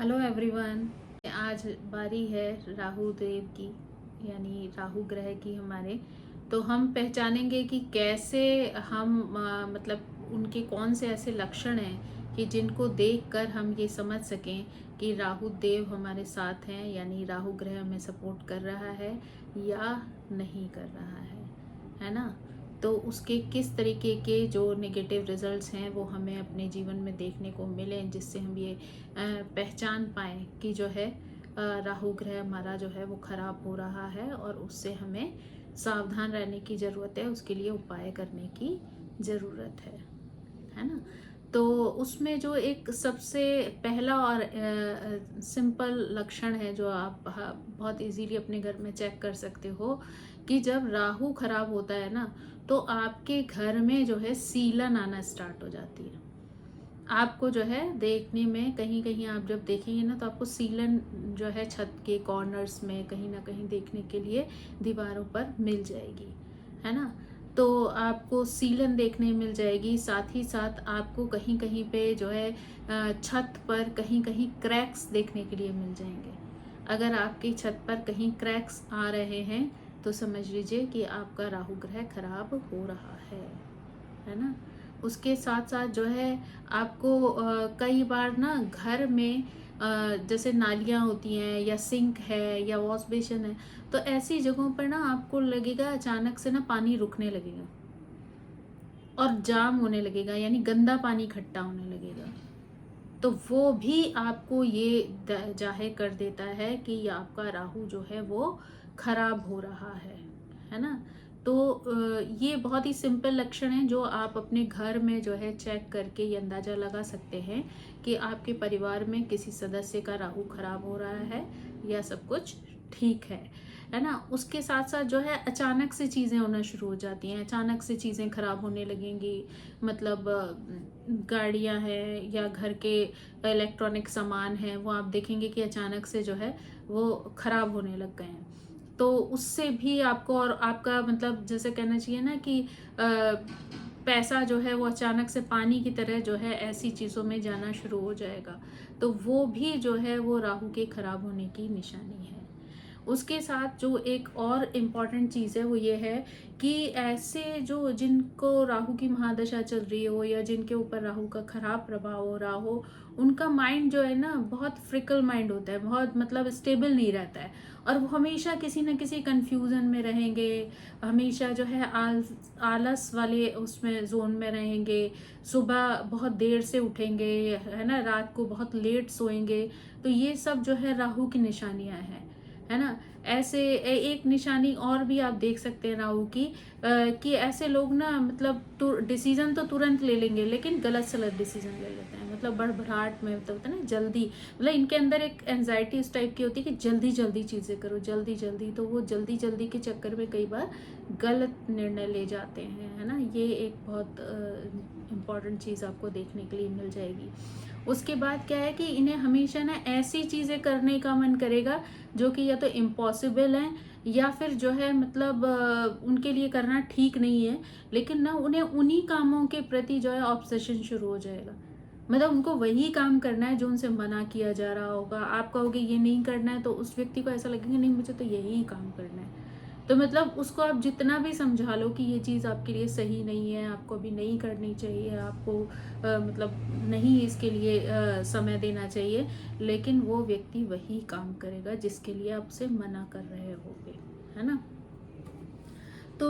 Hello everyone. आज बारी है राहु देव की, यानी राहु ग्रह की हमारे। तो हम पहचानेंगे कि कैसे हम मतलब उनके कौन से ऐसे लक्षण हैं कि जिनको देखकर हम ये समझ सकें कि राहु देव हमारे साथ हैं, यानी राहु ग्रह हमें सपोर्ट कर रहा है या नहीं कर रहा है ना। तो उसके किस तरीके के जो नेगेटिव रिजल्ट्स हैं वो हमें अपने जीवन में देखने को मिलें, जिससे हम ये पहचान पाएँ कि जो है राहु ग्रह हमारा जो है वो ख़राब हो रहा है और उससे हमें सावधान रहने की ज़रूरत है, उसके लिए उपाय करने की ज़रूरत है ना। तो उसमें जो एक सबसे पहला और सिंपल लक्षण है जो आप बहुत इजीली अपने घर में चेक कर सकते हो कि जब राहु खराब होता है ना, तो आपके घर में जो है सीलन आना स्टार्ट हो जाती है। आपको जो है देखने में कहीं कहीं आप जब देखेंगे ना, तो आपको सीलन जो है छत के कॉर्नर्स में कहीं ना कहीं देखने के लिए दीवारों पर मिल जाएगी, है ना। तो आपको सीलन देखने मिल जाएगी, साथ ही साथ आपको कहीं कहीं पे जो है छत पर कहीं कहीं क्रैक्स देखने के लिए मिल जाएंगे। अगर आपकी छत पर कहीं क्रैक्स आ रहे हैं तो समझ लीजिए कि आपका राहु ग्रह खराब हो रहा है ना। उसके साथ साथ जो है आपको कई बार ना घर में जैसे नालियाँ होती हैं या सिंक है या वॉश बेसिन है, तो ऐसी जगहों पर ना आपको लगेगा अचानक से ना पानी रुकने लगेगा और जाम होने लगेगा, यानी गंदा पानी इकट्ठा होने लगेगा। तो वो भी आपको ये जाहिर कर देता है कि आपका राहु जो है वो खराब हो रहा है ना। तो ये बहुत ही सिंपल लक्षण है जो आप अपने घर में जो है चेक करके ये अंदाज़ा लगा सकते हैं कि आपके परिवार में किसी सदस्य का राहु खराब हो रहा है या सब कुछ ठीक है ना। उसके साथ साथ जो है अचानक से चीज़ें होना शुरू हो जाती हैं, अचानक से चीज़ें खराब होने लगेंगी। मतलब गाड़ियां हैं या घर के इलेक्ट्रॉनिक सामान हैं, वो आप देखेंगे कि अचानक से जो है वो खराब होने लग गए हैं। तो उससे भी आपको और आपका मतलब जैसे कहना चाहिए ना कि पैसा जो है वो अचानक से पानी की तरह जो है ऐसी चीज़ों में जाना शुरू हो जाएगा। तो वो भी जो है वो राहु के खराब होने की निशानी है। उसके साथ जो एक और इम्पॉर्टेंट चीज़ है वो ये है कि ऐसे जो जिनको राहु की महादशा चल रही हो या जिनके ऊपर राहु का खराब प्रभाव हो रहा हो, उनका माइंड जो है ना बहुत फ्रिकल माइंड होता है, बहुत मतलब स्टेबल नहीं रहता है और वो हमेशा किसी न किसी कंफ्यूजन में रहेंगे। हमेशा जो है आलस वाले उसमें जोन में रहेंगे। सुबह बहुत देर से उठेंगे, है ना, रात को बहुत लेट सोएंगे। तो ये सब जो है राहु की निशानियां हैं, है ना। ऐसे एक निशानी और भी आप देख सकते हैं राहु की, कि ऐसे लोग ना मतलब डिसीजन तो तुरंत ले लेंगे लेकिन गलत सलत डिसीजन ले लेते हैं। मतलब बड़बड़ाहट में, मतलब होता है ना जल्दी, मतलब इनके अंदर एक एंजाइटी इस टाइप की होती है कि जल्दी जल्दी चीज़ें करो, जल्दी जल्दी। तो वो जल्दी जल्दी के चक्कर में कई बार गलत निर्णय ले जाते हैं, है ना। ये एक बहुत इम्पॉर्टेंट चीज़ आपको देखने के लिए मिल जाएगी। उसके बाद क्या है कि इन्हें हमेशा ना ऐसी चीज़ें करने का मन करेगा जो कि या तो इम्पॉसिबल है या फिर जो है मतलब उनके लिए करना ठीक नहीं है, लेकिन ना उन्हें उन्हीं कामों के प्रति जो है ऑब्सेशन शुरू हो जाएगा। मतलब उनको वही काम करना है जो उनसे मना किया जा रहा होगा। आप कहोगे ये नहीं करना है तो उस व्यक्ति को ऐसा लगेगा नहीं, मुझे तो यही काम करना है। तो मतलब उसको आप जितना भी समझा लो कि ये चीज़ आपके लिए सही नहीं है, आपको अभी नहीं करनी चाहिए, आपको मतलब नहीं इसके लिए समय देना चाहिए, लेकिन वो व्यक्ति वही काम करेगा जिसके लिए आप उसे मना कर रहे होगे, है ना। तो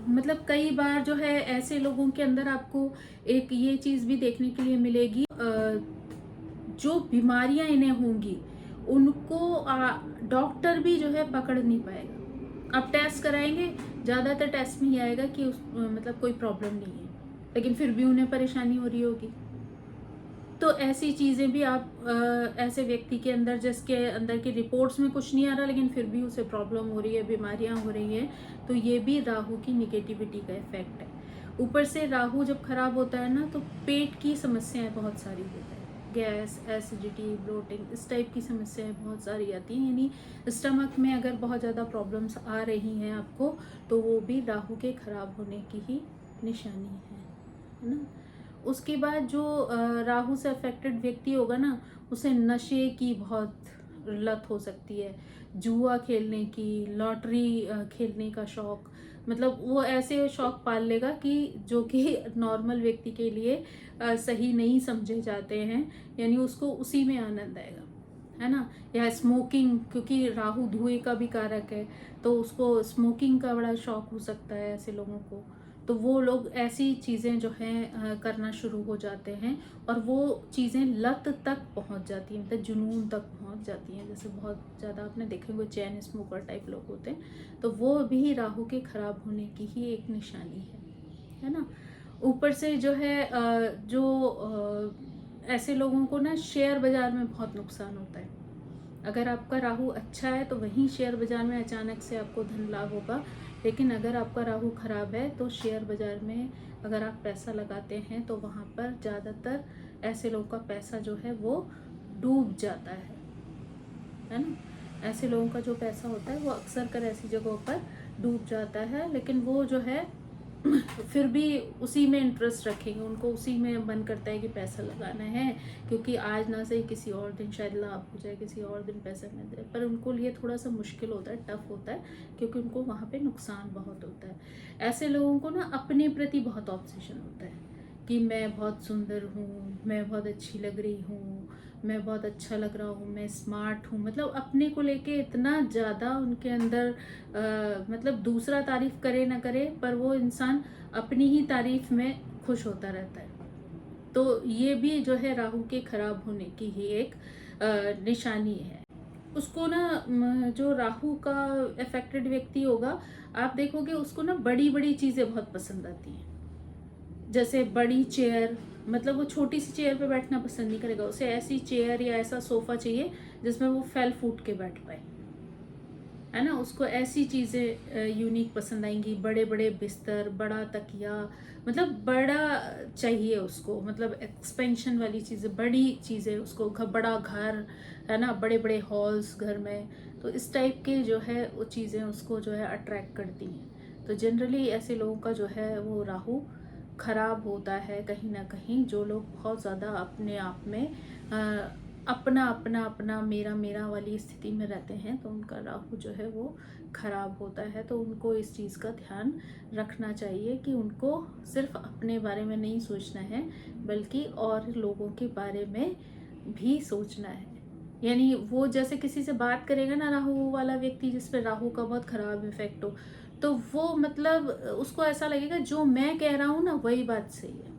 मतलब कई बार जो है ऐसे लोगों के अंदर आपको एक ये चीज़ भी देखने के लिए मिलेगी, जो बीमारियां इन्हें होंगी उनको डॉक्टर भी जो है पकड़ नहीं पाएगा। आप टेस्ट कराएंगे, ज़्यादातर टेस्ट में ही आएगा कि मतलब कोई प्रॉब्लम नहीं है, लेकिन फिर भी उन्हें परेशानी हो रही होगी। तो ऐसी चीज़ें भी आप ऐसे व्यक्ति के अंदर जिसके अंदर की रिपोर्ट्स में कुछ नहीं आ रहा लेकिन फिर भी उसे प्रॉब्लम हो रही है, बीमारियां हो रही हैं, तो ये भी राहु की निगेटिविटी का इफेक्ट है। ऊपर से राहु जब खराब होता है ना, तो पेट की समस्याएं बहुत सारी होती है। गैस, एसिडिटी, ब्लोटिंग, इस टाइप की समस्याएं बहुत सारी आती हैं। यानी स्टमक में अगर बहुत ज़्यादा प्रॉब्लम्स आ रही हैं आपको, तो वो भी राहु के खराब होने की ही निशानी है ना। उसके बाद जो राहु से अफेक्टेड व्यक्ति होगा ना, उसे नशे की बहुत लत हो सकती है, जुआ खेलने की, लॉटरी खेलने का शौक। मतलब वो ऐसे शौक पाल लेगा कि जो कि नॉर्मल व्यक्ति के लिए सही नहीं समझे जाते हैं, यानी उसको उसी में आनंद आएगा, है ना। या स्मोकिंग, क्योंकि राहु धुएं का भी कारक है, तो उसको स्मोकिंग का बड़ा शौक हो सकता है ऐसे लोगों को। तो वो लोग ऐसी चीज़ें जो हैं करना शुरू हो जाते हैं, और वो चीज़ें लत तक पहुंच जाती हैं, मतलब जुनून तक पहुंच जाती हैं। जैसे बहुत ज़्यादा आपने देखे हुए चैन स्मोकर टाइप लोग होते हैं, तो वो भी राहु के खराब होने की ही एक निशानी है ना। ऊपर से जो है ऐसे लोगों को ना शेयर बाजार में बहुत नुकसान होता है। अगर आपका राहु अच्छा है तो वहीं शेयर बाजार में अचानक से आपको धन लाभ होगा, लेकिन अगर आपका राहु खराब है तो शेयर बाजार में अगर आप पैसा लगाते हैं तो वहाँ पर ज़्यादातर ऐसे लोगों का पैसा जो है वो डूब जाता है ना। ऐसे लोगों का जो पैसा होता है वो अक्सर कर ऐसी जगहों पर डूब जाता है, लेकिन वो जो है फिर भी उसी में इंटरेस्ट रखेंगे, उनको उसी में मन करता है कि पैसा लगाना है, क्योंकि आज ना सही किसी और दिन शायद लाभ हो जाए, किसी और दिन पैसा मिल जाए। पर उनको लिए थोड़ा सा मुश्किल होता है, टफ होता है, क्योंकि उनको वहाँ पे नुकसान बहुत होता है। ऐसे लोगों को ना अपने प्रति बहुत ऑब्सेशन होता है कि मैं बहुत सुंदर हूँ, मैं बहुत अच्छी लग रही हूँ, मैं बहुत अच्छा लग रहा हूँ, मैं स्मार्ट हूँ। मतलब अपने को लेके इतना ज़्यादा उनके अंदर मतलब दूसरा तारीफ करे ना करे, पर वो इंसान अपनी ही तारीफ में खुश होता रहता है। तो ये भी जो है राहु के खराब होने की ही एक निशानी है। उसको ना जो राहु का अफेक्टेड व्यक्ति होगा, आप देखोगे उसको ना बड़ी बड़ी चीज़ें बहुत पसंद आती हैं। जैसे बड़ी चेयर, मतलब वो छोटी सी चेयर पे बैठना पसंद नहीं करेगा, उसे ऐसी चेयर या ऐसा सोफा चाहिए जिसमें वो फैल फूट के बैठ पाए, है ना। उसको ऐसी चीज़ें यूनिक पसंद आएंगी, बड़े बड़े बिस्तर, बड़ा तकिया, मतलब बड़ा चाहिए उसको, मतलब एक्सपेंशन वाली चीज़ें, बड़ी चीज़ें उसको, बड़ा घर, है ना, बड़े बड़े हॉल्स घर में। तो इस टाइप के जो है वो चीज़ें उसको जो है अट्रैक्ट करती हैं। तो जनरली ऐसे लोगों का जो है वो राहु खराब होता है कहीं ना कहीं। जो लोग बहुत ज़्यादा अपने आप में अपना अपना अपना मेरा मेरा वाली स्थिति में रहते हैं, तो उनका राहु जो है वो खराब होता है। तो उनको इस चीज़ का ध्यान रखना चाहिए कि उनको सिर्फ अपने बारे में नहीं सोचना है, बल्कि और लोगों के बारे में भी सोचना है। यानी वो जैसे किसी से बात करेगा ना राहु वाला व्यक्ति, जिस पे राहु का बहुत खराब इफेक्ट हो, तो वो मतलब उसको ऐसा लगेगा जो मैं कह रहा हूँ ना वही बात सही है।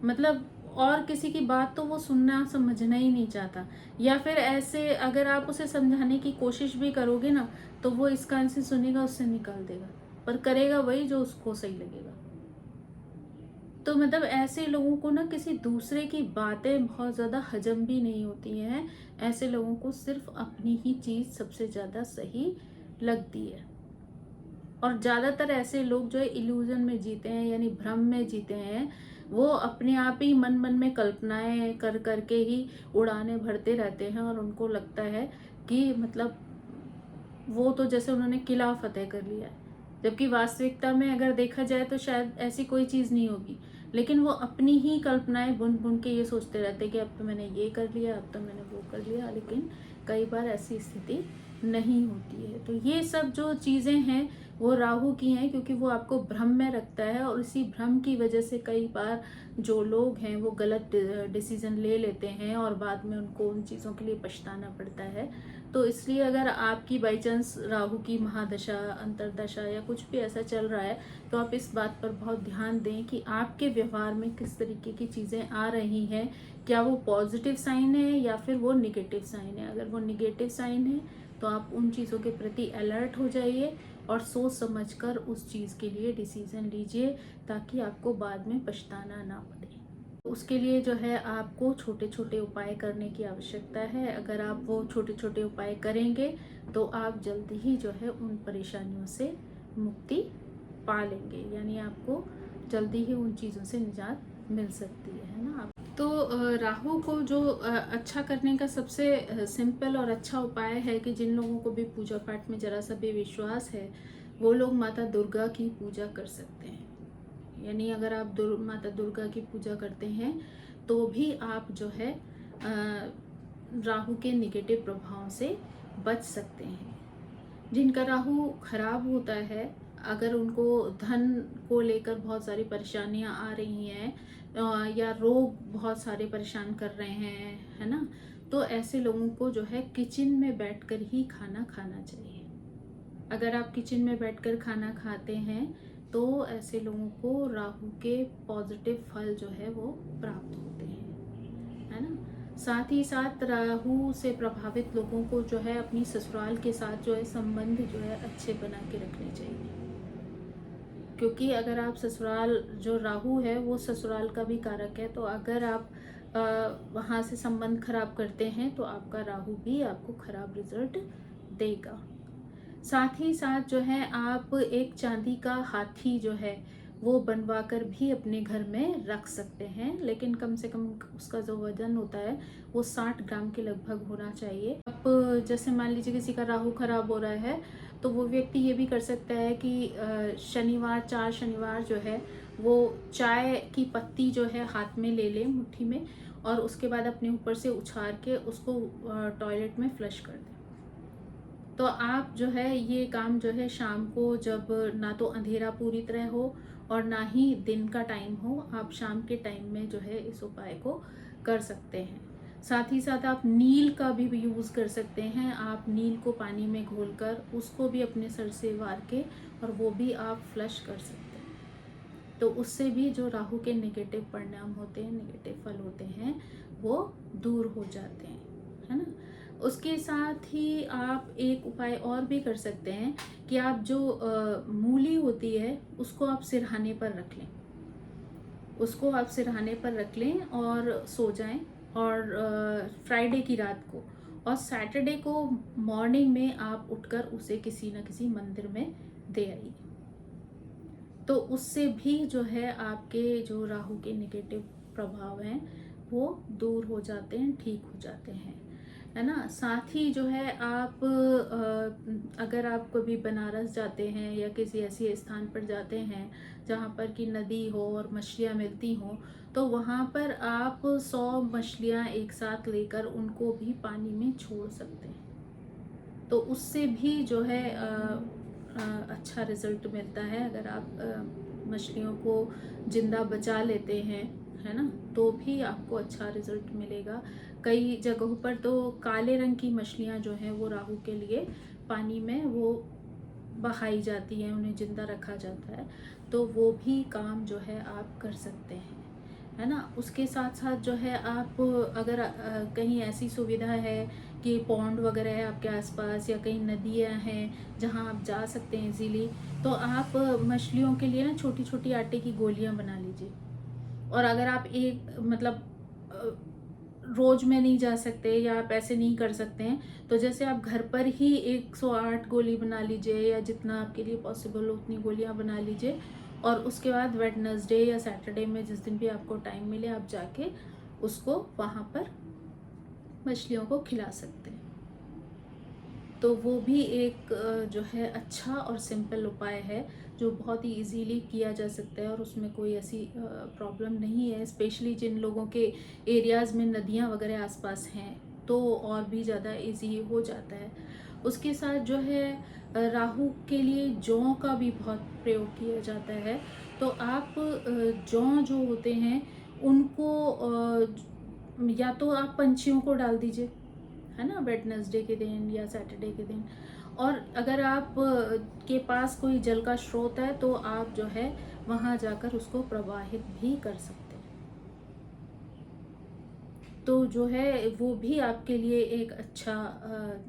मतलब और किसी की बात तो वो सुनना समझना ही नहीं चाहता। या फिर ऐसे अगर आप उसे समझाने की कोशिश भी करोगे ना, तो वो इस कान से सुनेगा, उससे निकाल देगा, पर करेगा वही जो उसको सही लगेगा। तो मतलब ऐसे लोगों को ना किसी दूसरे की बातें बहुत ज़्यादा हजम भी नहीं होती हैं। ऐसे लोगों को सिर्फ अपनी ही चीज़ सबसे ज़्यादा सही लगती है। और ज़्यादातर ऐसे लोग जो है इल्यूजन में जीते हैं, यानी भ्रम में जीते हैं। वो अपने आप ही मन मन में कल्पनाएं कर करके ही उड़ाने भरते रहते हैं, और उनको लगता है कि मतलब वो तो जैसे उन्होंने किला फतेह कर लिया है, जबकि वास्तविकता में अगर देखा जाए तो शायद ऐसी कोई चीज़ नहीं होगी। लेकिन वो अपनी ही कल्पनाएं बुन बुन के ये सोचते रहते हैं कि अब तो मैंने ये कर लिया, अब तो मैंने वो कर लिया, लेकिन कई बार ऐसी स्थिति नहीं होती है। तो ये सब जो चीज़ें हैं वो राहु की हैं, क्योंकि वो आपको भ्रम में रखता है, और इसी भ्रम की वजह से कई बार जो लोग हैं वो गलत डिसीजन ले लेते हैं, और बाद में उनको उन चीज़ों के लिए पछताना पड़ता है। तो इसलिए अगर आपकी बाई चांस राहु की महादशा, अंतरदशा या कुछ भी ऐसा चल रहा है, तो आप इस बात पर बहुत ध्यान दें कि आपके व्यवहार में किस तरीके की चीज़ें आ रही हैं। क्या वो पॉजिटिव साइन है या फिर वो निगेटिव साइन है। अगर वो निगेटिव साइन है तो आप उन चीज़ों के प्रति अलर्ट हो जाइए और सोच समझकर उस चीज़ के लिए डिसीजन लीजिए, ताकि आपको बाद में पछताना ना पड़े। उसके लिए जो है आपको छोटे छोटे उपाय करने की आवश्यकता है। अगर आप वो छोटे छोटे उपाय करेंगे तो आप जल्दी ही जो है उन परेशानियों से मुक्ति पा लेंगे, यानी आपको जल्दी ही उन चीज़ों से निजात मिल सकती है ना। तो राहु को जो अच्छा करने का सबसे सिंपल और अच्छा उपाय है कि जिन लोगों को भी पूजा पाठ में जरा सा भी विश्वास है, वो लोग माता दुर्गा की पूजा कर सकते हैं। यानी अगर आप माता दुर्गा की पूजा करते हैं तो भी आप जो है राहु के निगेटिव प्रभाव से बच सकते हैं। जिनका राहु खराब होता है, अगर उनको धन को लेकर बहुत सारी परेशानियां आ रही हैं या रोग बहुत सारे परेशान कर रहे हैं, है ना, तो ऐसे लोगों को जो है किचन में बैठकर ही खाना खाना चाहिए। अगर आप किचन में बैठकर खाना खाते हैं तो ऐसे लोगों को राहु के पॉजिटिव फल जो है वो प्राप्त होते हैं, है ना। साथ ही साथ राहु से प्रभावित लोगों को जो है अपनी ससुराल के साथ जो है संबंध जो है अच्छे बना के रखने चाहिए, क्योंकि अगर आप ससुराल, जो राहु है वो ससुराल का भी कारक है, तो अगर आप वहाँ से संबंध खराब करते हैं तो आपका राहु भी आपको खराब रिजल्ट देगा। साथ ही साथ जो है आप एक चांदी का हाथी जो है वो बनवा कर भी अपने घर में रख सकते हैं, लेकिन कम से कम उसका जो वजन होता है वो 60 ग्राम के लगभग होना चाहिए। आप जैसे मान लीजिए किसी का राहु खराब हो रहा है तो वो व्यक्ति ये भी कर सकता है कि शनिवार, 4 शनिवार जो है वो चाय की पत्ती जो है हाथ में ले ले मुट्ठी में, और उसके बाद अपने ऊपर से उछाल के उसको टॉयलेट में फ्लश कर दें। तो आप जो है ये काम जो है शाम को, जब ना तो अंधेरा पूरी तरह हो और ना ही दिन का टाइम हो, आप शाम के टाइम में जो है इस उपाय को कर सकते हैं। साथ ही साथ आप नील का भी यूज़ कर सकते हैं। आप नील को पानी में घोलकर उसको भी अपने सर से वार के और वो भी आप फ्लश कर सकते हैं। तो उससे भी जो राहु के नेगेटिव परिणाम होते हैं, नेगेटिव फल होते हैं, वो दूर हो जाते हैं, है ना। उसके साथ ही आप एक उपाय और भी कर सकते हैं कि आप जो मूली होती है उसको आप सिरहाने पर रख लें, उसको आप सिरहाने पर रख लें और सो जाएं, और फ्राइडे की रात को, और सैटरडे को मॉर्निंग में आप उठकर उसे किसी न किसी मंदिर में दे आइए। तो उससे भी जो है आपके जो राहु के नेगेटिव प्रभाव हैं वो दूर हो जाते हैं, ठीक हो जाते हैं, है ना। साथ ही जो है आप अगर आप कभी बनारस जाते हैं या किसी ऐसी स्थान पर जाते हैं जहाँ पर कि नदी हो और मछलियाँ मिलती हों, तो वहाँ पर आप 100 मछलियाँ एक साथ लेकर उनको भी पानी में छोड़ सकते हैं। तो उससे भी जो है अच्छा रिजल्ट मिलता है। अगर आप मछलियों को जिंदा बचा लेते हैं, है ना, तो भी आपको अच्छा रिजल्ट मिलेगा। कई जगहों पर तो काले रंग की मछलियाँ जो हैं वो राहु के लिए पानी में वो बहाई जाती हैं, उन्हें जिंदा रखा जाता है, तो वो भी काम जो है आप कर सकते हैं, है ना। उसके साथ साथ जो है आप अगर कहीं ऐसी सुविधा है कि पॉन्ड वगैरह है आपके आसपास या कहीं नदियाँ हैं जहाँ आप जा सकते हैं इजीली, तो आप मछलियों के लिए ना छोटी छोटी आटे की गोलियाँ बना लीजिए। और अगर आप एक मतलब रोज में नहीं जा सकते या आप ऐसे नहीं कर सकते हैं, तो जैसे आप घर पर ही 108 गोली बना लीजिए, या जितना आपके लिए पॉसिबल हो उतनी गोलियां बना लीजिए, और उसके बाद वेडनेसडे या सैटरडे में जिस दिन भी आपको टाइम मिले आप जाके उसको वहाँ पर मछलियों को खिला सकते हैं। तो वो भी एक जो है अच्छा और सिंपल उपाय है जो बहुत ही इजीली किया जा सकता है, और उसमें कोई ऐसी प्रॉब्लम नहीं है। स्पेशली जिन लोगों के एरियाज़ में नदियाँ वगैरह आसपास हैं तो और भी ज़्यादा इजी हो जाता है। उसके साथ जो है राहु के लिए जौ का भी बहुत प्रयोग किया जाता है। तो आप जौ जो होते हैं उनको या तो आप पंछियों को डाल दीजिए, है ना, वेडनेसडे के दिन या सैटरडे के दिन। और अगर आप के पास कोई जल का स्रोत है तो आप जो है वहाँ जाकर उसको प्रवाहित भी कर सकते हैं। तो जो है वो भी आपके लिए एक अच्छा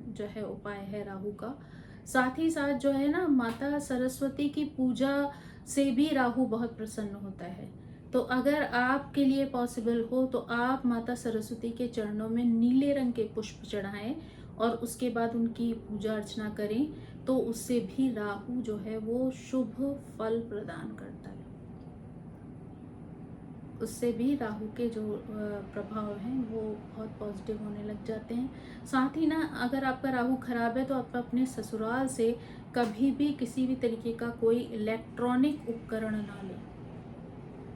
जो है उपाय है राहु का। साथ ही साथ जो है ना, माता सरस्वती की पूजा से भी राहु बहुत प्रसन्न होता है। तो अगर आपके लिए पॉसिबल हो तो आप माता सरस्वती के चरणों में नीले रंग के पुष्प चढ़ाएं और उसके बाद उनकी पूजा अर्चना करें, तो उससे भी राहु जो है वो शुभ फल प्रदान करता है। उससे भी राहु के जो प्रभाव हैं वो बहुत पॉजिटिव होने लग जाते हैं। साथ ही ना, अगर आपका राहु खराब है तो आप अपने ससुराल से कभी भी किसी भी तरीके का कोई इलेक्ट्रॉनिक उपकरण ना लें।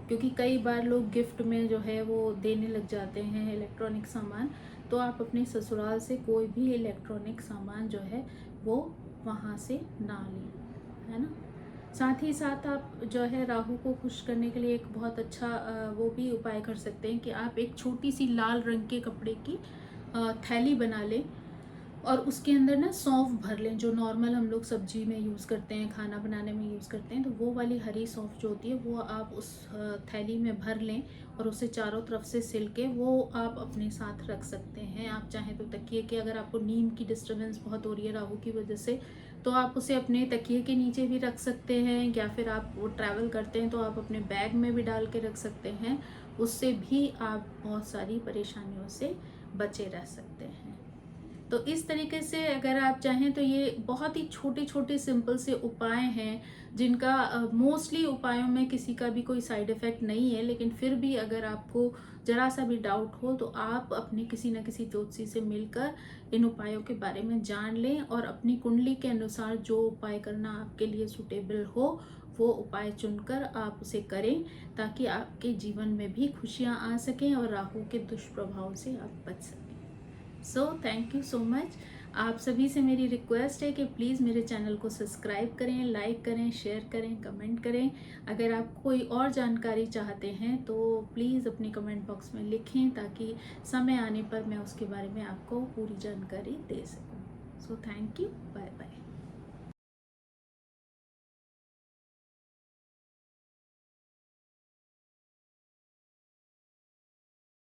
क्योंकि कई बार लोग गिफ्ट में जो है वो देने लग जाते हैं इलेक्ट्रॉनिक सामान। तो आप अपने ससुराल से कोई भी इलेक्ट्रॉनिक सामान जो है वो वहाँ से ना लें, है ना। साथ ही साथ आप जो है राहु को खुश करने के लिए एक बहुत अच्छा वो भी उपाय कर सकते हैं कि आप एक छोटी सी लाल रंग के कपड़े की थैली बना लें और उसके अंदर ना सौंफ भर लें, जो नॉर्मल हम लोग सब्जी में यूज़ करते हैं, खाना बनाने में यूज़ करते हैं। तो वो वाली हरी सौंफ जो होती है वो आप उस थैली में भर लें और उसे चारों तरफ से सिल के वो आप अपने साथ रख सकते हैं। आप चाहें तो तकिए के, अगर आपको नींद की डिस्टर्बेंस बहुत हो रही है राहु की वजह से, तो आप उसे अपने तकिए के नीचे भी रख सकते हैं, या फिर आप वो ट्रैवल करते हैं तो आप अपने बैग में भी डाल के रख सकते हैं। उससे भी आप बहुत सारी परेशानियों से बचे रह सकते हैं। तो इस तरीके से अगर आप चाहें तो ये बहुत ही छोटे छोटे सिंपल से उपाय हैं, जिनका मोस्टली उपायों में किसी का भी कोई साइड इफ़ेक्ट नहीं है, लेकिन फिर भी अगर आपको ज़रा सा भी डाउट हो तो आप अपने किसी न किसी ज्योतिषी से मिलकर इन उपायों के बारे में जान लें और अपनी कुंडली के अनुसार जो उपाय करना आपके लिए सूटेबल हो वो उपाय चुनकर आप उसे करें, ताकि आपके जीवन में भी खुशियाँ आ सकें और राहु के दुष्प्रभाव से आप बच सकें। सो थैंक यू सो मच। आप सभी से मेरी रिक्वेस्ट है कि प्लीज़ मेरे चैनल को सब्सक्राइब करें, लाइक करें, शेयर करें, कमेंट करें। अगर आप कोई और जानकारी चाहते हैं तो प्लीज़ अपने कमेंट बॉक्स में लिखें, ताकि समय आने पर मैं उसके बारे में आपको पूरी जानकारी दे सकूं। So thank you, bye bye.